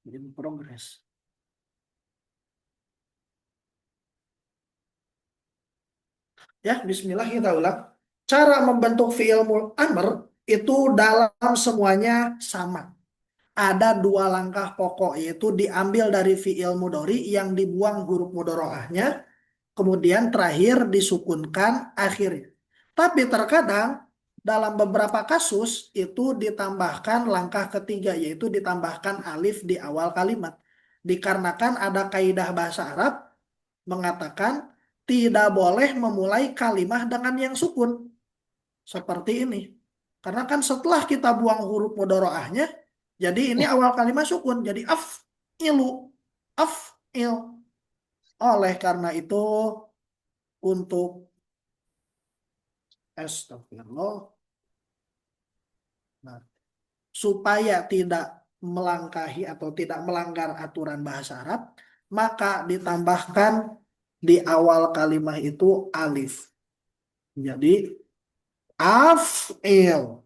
In progress. Ya, bismillah kita ulang. Cara membentuk fi'il amr itu dalam semuanya sama. Ada dua langkah pokok, yaitu diambil dari fi'il mudhari yang dibuang huruf mudhoro'ahnya, kemudian terakhir disukunkan akhirnya. Tapi terkadang dalam beberapa kasus itu ditambahkan langkah ketiga, yaitu ditambahkan alif di awal kalimat. Dikarenakan ada kaidah bahasa Arab mengatakan tidak boleh memulai kalimat dengan yang sukun. Seperti ini. Karena kan setelah kita buang huruf mudhoro'ahnya, jadi ini awal kalimat sukun. Jadi af'ilu. Af'il. Oleh karena itu, untuk astagfirullah, nah, supaya tidak melangkahi atau tidak melanggar aturan bahasa Arab, maka ditambahkan di awal kalimat itu alif. Jadi af'il.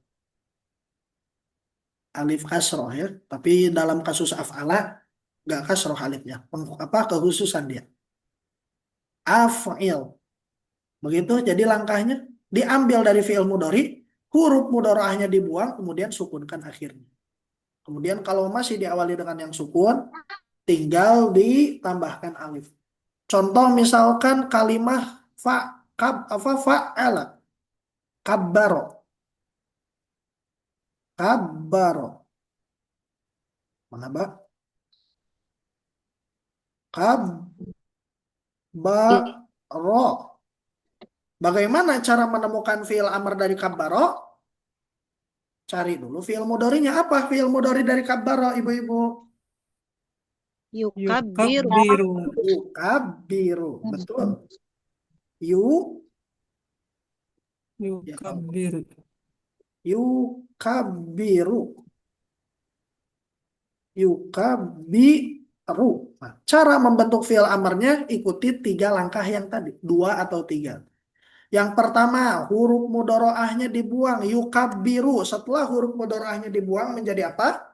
Alif kasroh ya. Tapi dalam kasus af'ala nggak kasroh alifnya. Apa kekhususan dia? Af'il. Begitu. Jadi langkahnya diambil dari fi'il mudhari, huruf mudhari'ahnya dibuang, kemudian sukunkan akhirnya. Kemudian kalau masih diawali dengan yang sukun, tinggal ditambahkan alif. Contoh misalkan kalimah fa'ala, kabbaro, kabbaro. Mana Mbak? Kabbaro. Bagaimana cara menemukan fi'il amr dari kabbaro? Cari dulu fi'il mudhari'nya. Apa fi'il mudhari dari kabbaro, ibu-ibu? Yukabbiru. Yukabiru. Betul. Yu, ya Allah. Yukabbiru. Yukabiru. Yukabiru. Nah, cara membentuk fi'il amrnya ikuti 3 langkah yang tadi. 2 atau 3. Yang pertama, huruf mudhoro'ahnya dibuang. Yukabiru. Setelah huruf mudhoro'ahnya dibuang menjadi apa?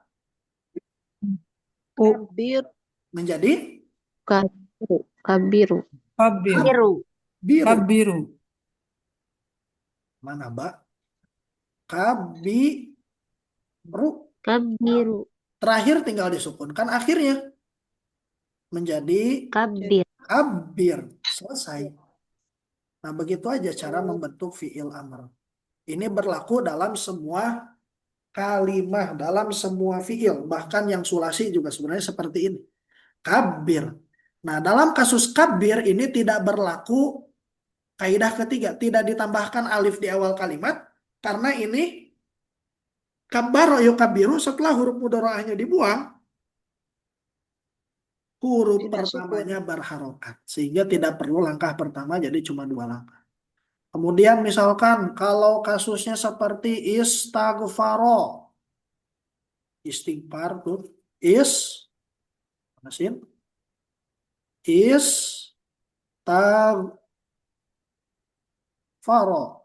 Kabir. Menjadi Kabiru. Kabiru. Kabiru. biru. Kabiru. Mana, Mbak? Kabiru. Kabiru. Terakhir tinggal disukunkan akhirnya. Menjadi Kabir. kabir. Selesai. Nah, begitu aja cara membentuk fi'il amr. Ini berlaku dalam semua kalimah, dalam semua fi'il. Bahkan yang sulasi juga sebenarnya seperti ini. Kabir. Nah, dalam kasus kabir ini tidak berlaku kaidah ketiga. Tidak ditambahkan alif di awal kalimat. Karena ini kabbaro yukabiru setelah huruf mudhari'ahnya dibuang, huruf Tidak pertamanya berharokat. Sehingga tidak perlu langkah pertama, jadi cuma 2 langkah. Kemudian misalkan kalau kasusnya seperti istighfaro. Istighfar tuh. Manasin? Istighfaro.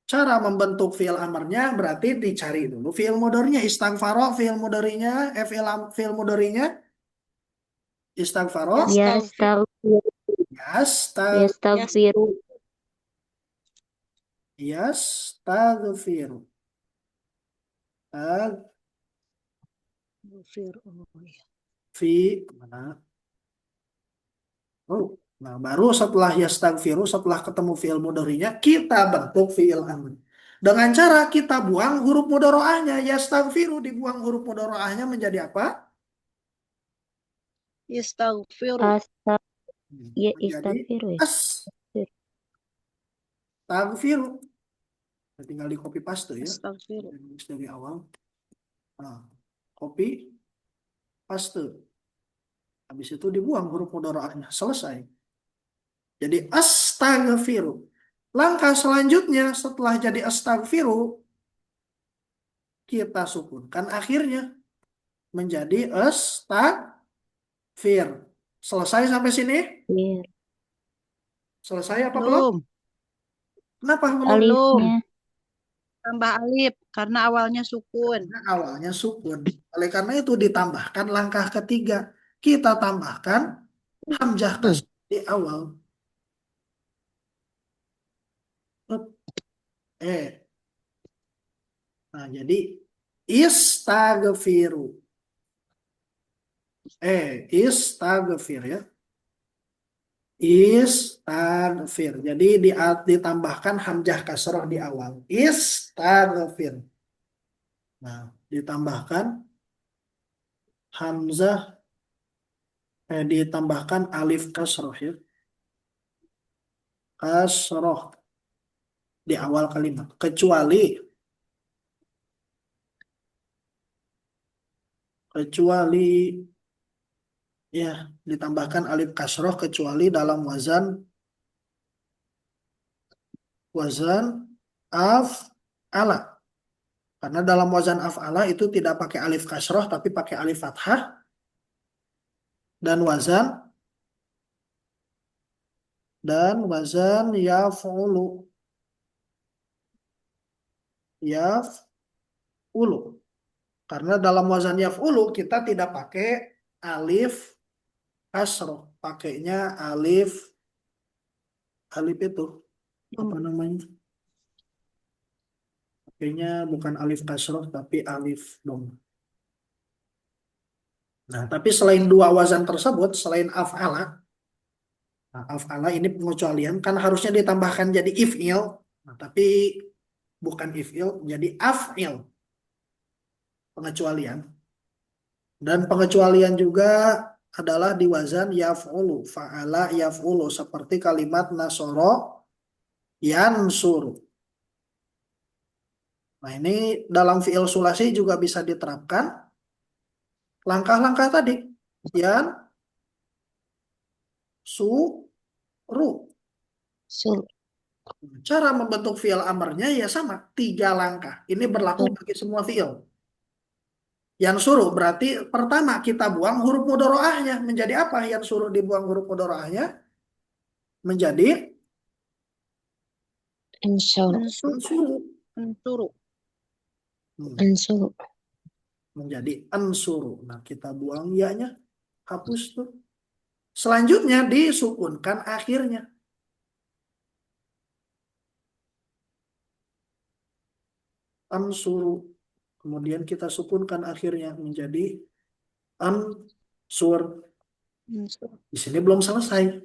Cara membentuk fi'il amarnya berarti dicari dulu fi'il mudhari'nya. Istighfaro fi'il mudhari'nya, fi'il mudhari'nya istighfaro. Yastaghfiru. Yastaghfiru. Yastaghfiru. Mana? Oh, nah baru setelah yastaghfiru, setelah ketemu fi'il mudhari'nya, kita bentuk fi'il amr. Dengan cara kita buang huruf mudhari'ahnya. Yastaghfiru dibuang huruf mudhari'ahnya menjadi apa? Yastaghfiru. Ya, Menjadi istaghfiru ya. astaghfiru. Tinggal di copy paste ya. Yastaghfiru. Dari awal. Nah, copy paste. Habis itu dibuang huruf mudhari'ahnya. Selesai. Jadi astaghfiru. Langkah selanjutnya setelah jadi astaghfiru, kita sukunkan akhirnya menjadi astagfir. Selesai sampai sini? Iya. Selesai apa belum? Belum. Kenapa belum? Alifnya. tambah alif karena awalnya sukun. Karena awalnya sukun. Oleh karena itu ditambahkan langkah ketiga. Kita tambahkan hamzah kasrah di awal. Eh, nah jadi istagfiru. Istagfir ya. Istagfir. Jadi ditambahkan hamzah kasroh di awal. Istagfir. Nah, ditambahkan hamzah ditambahkan alif kasroh ya. Kasroh di awal kalimat. Kecuali ya ditambahkan alif kasroh kecuali dalam wazan af'ala. Karena dalam wazan af'ala itu tidak pakai alif kasroh tapi pakai alif fathah dan wazan yaf'ulu. Yaf'ulu. Karena dalam wazan yaf'ulu kita tidak pakai alif kasroh, pakainya alif itu apa namanya? Pakainya bukan alif kasroh tapi alif dom. Nah, tapi selain dua wazan tersebut, selain af'ala, nah, af'ala ini pengecualian kan harusnya ditambahkan jadi if'il. Nah, tapi bukan if'il, jadi af'il pengecualian. Dan pengecualian juga adalah di wazan yaf'ulu, fa'ala yaf'ulu seperti kalimat nasoro yansuru. Nah, ini dalam fi'il sulasi juga bisa diterapkan langkah-langkah tadi. Yan, su, ru. Sur. Cara membentuk fi'il amarnya ya sama, 3 langkah. Ini berlaku bagi semua fi'il. Yang suruh berarti pertama kita buang huruf mudhoro'ahnya. Menjadi apa yang suruh dibuang huruf mudhoro'ahnya? Menjadi Ansur. ansuru. Ansuru. Hmm, Ansur. menjadi ansuru. Nah, kita buang ya-nya. Hapus tuh. Selanjutnya disukunkan akhirnya. Ansuru. Kemudian kita sukunkan akhirnya menjadi ansur. Ansur. Di sini belum selesai.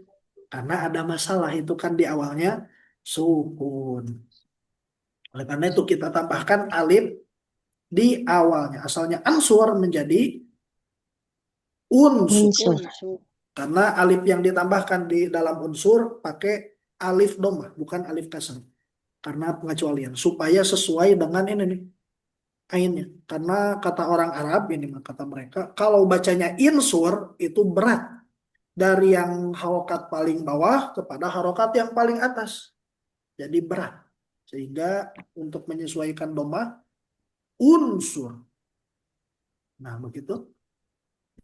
Karena ada masalah itu kan di awalnya sukun. Oleh karena itu kita tambahkan alif di awalnya. Asalnya ansur menjadi unsur. Unsur. Unsur. Karena alif yang ditambahkan di dalam unsur pakai alif domah, bukan alif kasar. Karena pengecualian. Supaya sesuai dengan ini nih. Ainnya. Karena kata orang Arab, ini mah kata mereka, kalau bacanya insur itu berat. Dari yang harokat paling bawah kepada harokat yang paling atas. Jadi berat. Sehingga untuk menyesuaikan domah, unsur. Nah, begitu.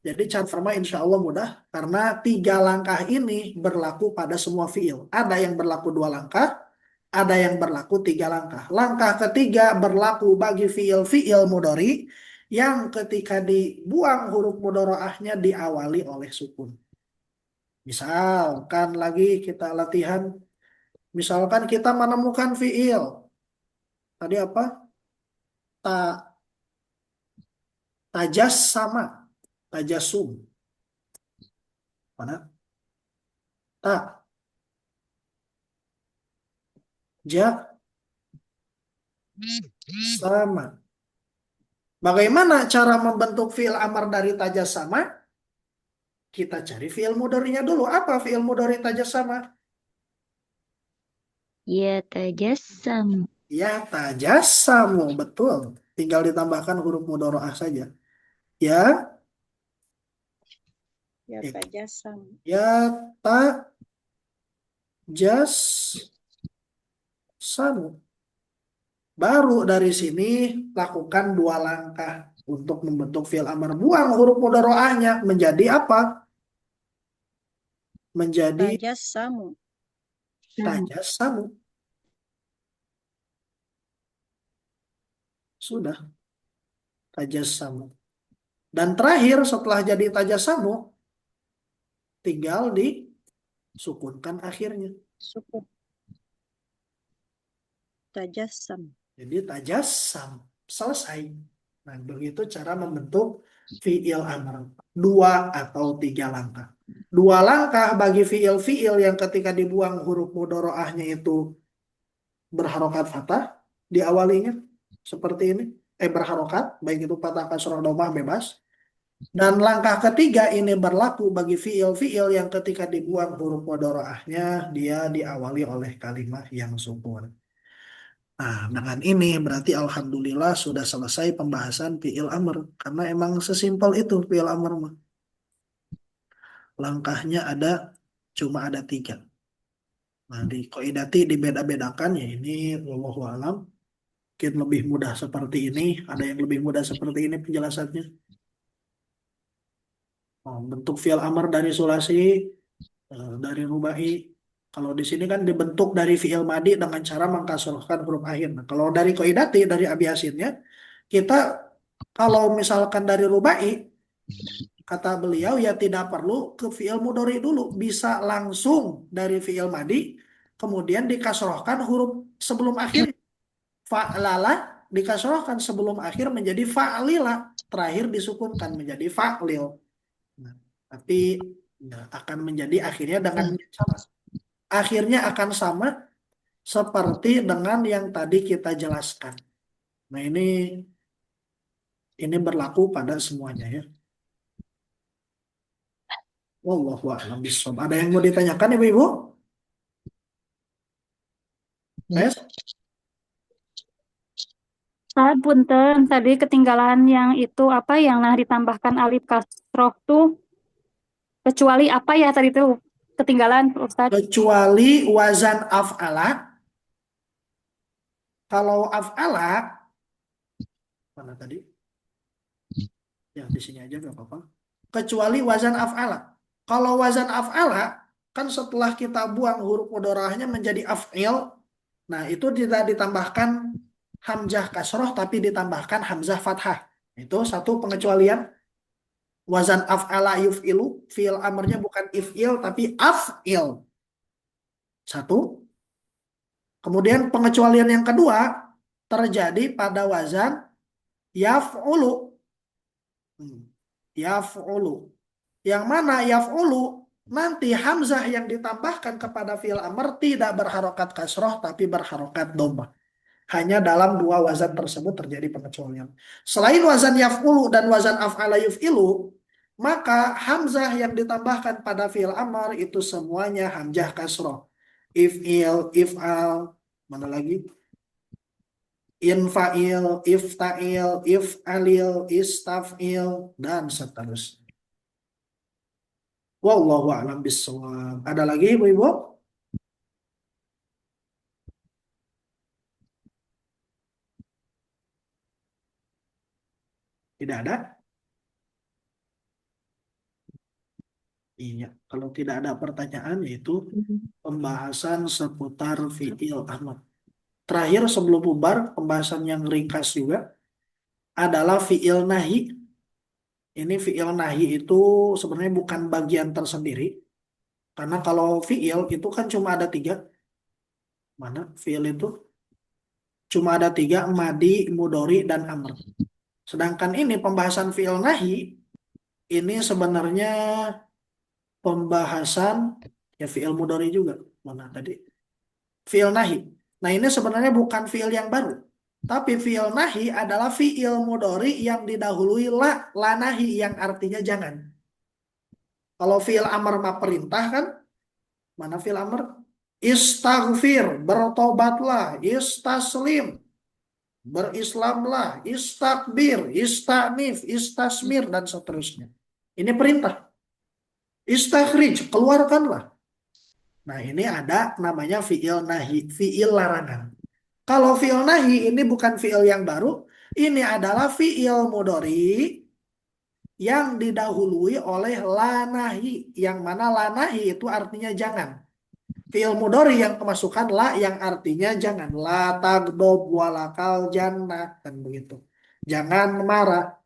Jadi cara insya Allah mudah karena 3 langkah ini berlaku pada semua fiil. Ada yang berlaku 2 langkah, ada yang berlaku 3 langkah. Langkah ketiga berlaku bagi fiil-fiil mudhari yang ketika dibuang huruf mudhoroahnya diawali oleh sukun. Misalkan lagi kita latihan, misalkan kita menemukan fiil. Tadi apa? Ta, tajas sama, tajasum. Mana? Ta, ja, sama. Bagaimana cara membentuk fiil amar dari tajas sama? Kita cari fiil mudhari'nya dulu. Apa fiil mudhari tajas sama? Ya tajassam. Ya tajasamu, betul. Tinggal ditambahkan huruf mudhari'ah saja. Ya, Ya ya, tajasam. ya tajasamu. Baru dari sini lakukan 2 langkah untuk membentuk fiil amar. Buang huruf mudhari'ahnya menjadi apa? Menjadi Tajasamu. Sam. tajasamu. Sudah, tajassamu. Dan terakhir setelah jadi tajassamu, tinggal disukunkan akhirnya. Sukun. Tajassam. Jadi tajassam. Selesai. Nah, begitu cara membentuk fi'il amr. 2 atau 3 langkah. 2 langkah bagi fi'il-fi'il yang ketika dibuang huruf mudhoro'ahnya itu berharokat fathah, diawalinya seperti ini. Berharokat, baik itu fathah, kasroh, dhammah, bebas. Dan langkah ketiga ini berlaku bagi fi'il-fi'il yang ketika dibuang huruf mudhoro'ahnya, dia diawali oleh kalimat yang sukun. Nah, dengan ini berarti alhamdulillah sudah selesai pembahasan fi'il amr. Karena emang sesimpel itu fi'il amr mah. Langkahnya cuma ada 3. Nah, di qaidati dibeda-bedakan ya ini wallahu alam. Mungkin lebih mudah seperti ini, ada yang lebih mudah seperti ini penjelasannya. Oh, bentuk fi'il amr dari sulasi, dari rubai. Kalau di sini kan dibentuk dari fi'il madi dengan cara mengkasrohkan huruf akhir. Nah, kalau dari qaidati, dari abiasinnya, kita kalau misalkan dari rubai, kata beliau ya tidak perlu ke fi'il mudhari dulu, bisa langsung dari fi'il madi, kemudian dikasrohkan huruf sebelum akhir. Fa'lala dikasrohkan sebelum akhir menjadi fa'lila, terakhir disukunkan menjadi fa'lil. Nah, tapi ya, akan menjadi akhirnya dengan sama. Akhirnya akan sama seperti dengan yang tadi kita jelaskan. Nah, ini berlaku pada semuanya ya. Wallahu a'lam bishawab. Ada yang mau ditanyakan Ibu-ibu? Yes? Punten, tadi ketinggalan yang itu apa yang nah ditambahkan alif kasroh tuh kecuali apa ya tadi tuh ketinggalan Ustaz? Kecuali wazan af'ala. Kalau af'ala, mana tadi? Ya, di sini aja nggak apa-apa. Kecuali wazan af'ala. Kalau wazan af'ala, kan setelah kita buang huruf mudhorahnya menjadi af'il, nah itu tidak ditambahkan hamzah kasroh, tapi ditambahkan hamzah fathah. Itu satu pengecualian. Wazan af'ala yuf'ilu, fi'il amarnya bukan if'il, tapi af'il. Satu. Kemudian pengecualian yang kedua, terjadi pada wazan yaf'ulu. Yaf'ulu. Yang mana yaf'ulu nanti hamzah yang ditambahkan kepada fi'il amr tidak berharokat kasroh tapi berharokat dhammah. Hanya dalam 2 wazan tersebut terjadi pengecualian. Selain wazan yaf'ulu dan wazan af'ala yuf'ilu, maka hamzah yang ditambahkan pada fi'il amr itu semuanya hamzah kasroh. If'il, if'al, mana lagi? Infa'il, ifta'il, if'alil, istaf'il, dan seterusnya. Wallahu a'lam bishawab. Ada lagi Ibu-ibu? Tidak ada? Iya, kalau tidak ada pertanyaan yaitu pembahasan seputar fi'il amr. Terakhir sebelum bubar, pembahasan yang ringkas juga adalah fi'il nahi. Ini fi'il nahi itu sebenarnya bukan bagian tersendiri. Karena kalau fi'il itu kan cuma ada 3. Mana fi'il itu? Cuma ada 3, madi, mudhari, dan amr. Sedangkan ini pembahasan fi'il nahi, ini sebenarnya pembahasan ya fi'il mudhari juga. Mana tadi? Fi'il nahi. Nah, ini sebenarnya bukan fi'il yang baru. Tapi fi'il nahi adalah fi'il mudhari yang didahului la nahi yang artinya jangan. Kalau fi'il amr mah perintah kan? Mana fi'il amr? Istaghfir, bertobatlah, istaslim, berislamlah, istakbir, istanif, istasmir, dan seterusnya. Ini perintah. Istakhrij, keluarkanlah. Nah, ini ada namanya fi'il nahi, fi'il larangan. Kalau fi'il nahi ini bukan fi'il yang baru, ini adalah fi'il mudhari yang didahului oleh la nahi, yang mana la nahi itu artinya jangan. fiil mudhari yang kemasukan la yang artinya jangan la tagdob walakal jannah kan begitu. Jangan marah.